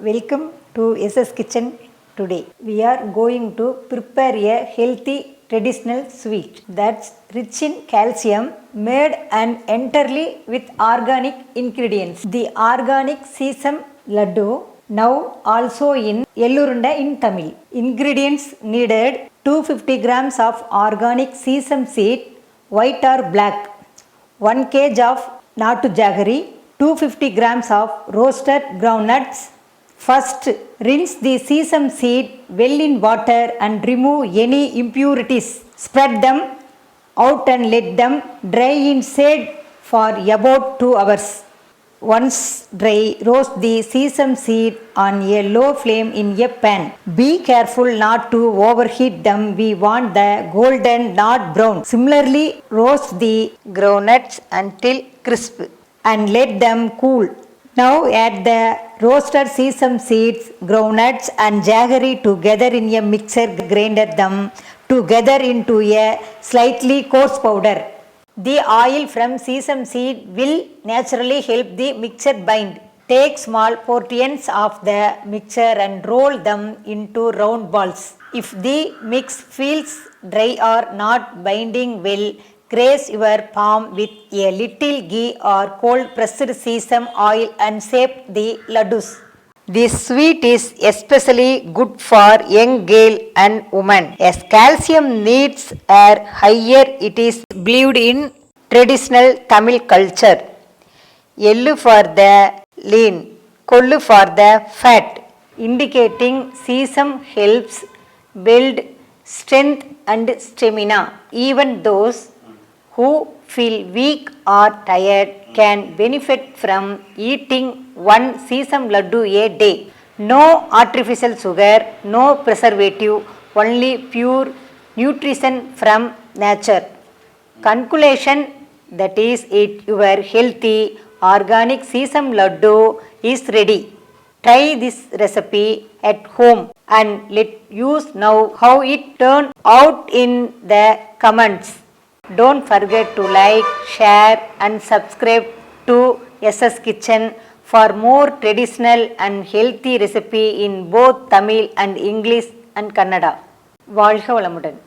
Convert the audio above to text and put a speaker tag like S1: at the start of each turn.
S1: Welcome to SS Kitchen. Today we are going to prepare a healthy traditional sweet that's rich in calcium, made and entirely with organic ingredients. The organic Sesame Laddu, now also in Ellu Urundai in Tamil. Ingredients needed: 250 grams of organic sesame seed, white or black, 1 kg of Jaggery, 250 grams of roasted groundnuts. First, rinse the sesame seed well in water and remove any impurities. Spread them out and let them dry in shade for about 2 hours. Once dry, roast the sesame seed on a low flame in a pan. Be careful not to overheat them. We want the golden, not brown. Similarly, roast the groundnuts until crisp and let them cool. Now add the roasted sesame seeds, groundnuts and jaggery together in a mixer. Grind them together into a slightly coarse powder. The oil from sesame seed will naturally help the mixture bind. Take small portions of the mixture and roll them into round balls. If the mix feels dry or not binding well, graze your palm with a little ghee or cold pressed sesame oil and shape the laddus. This sweet is especially good for young girl and women, as calcium needs are higher. It is believed in traditional Tamil culture. Ellu for the lean, kollu for the fat, indicating sesame helps build strength and stamina. Even those who feel weak or tired can benefit from eating one sesame laddu a day. No artificial sugar, no preservative, only pure nutrition from nature. Conclusion, that is it, your healthy organic sesame laddu is ready. Try this recipe at home and let us know how it turned out in the comments. Don't forget to like, share and subscribe to SS Kitchen for more traditional and healthy recipe in both Tamil and English and Kannada. வாழ்க வளமுடன்.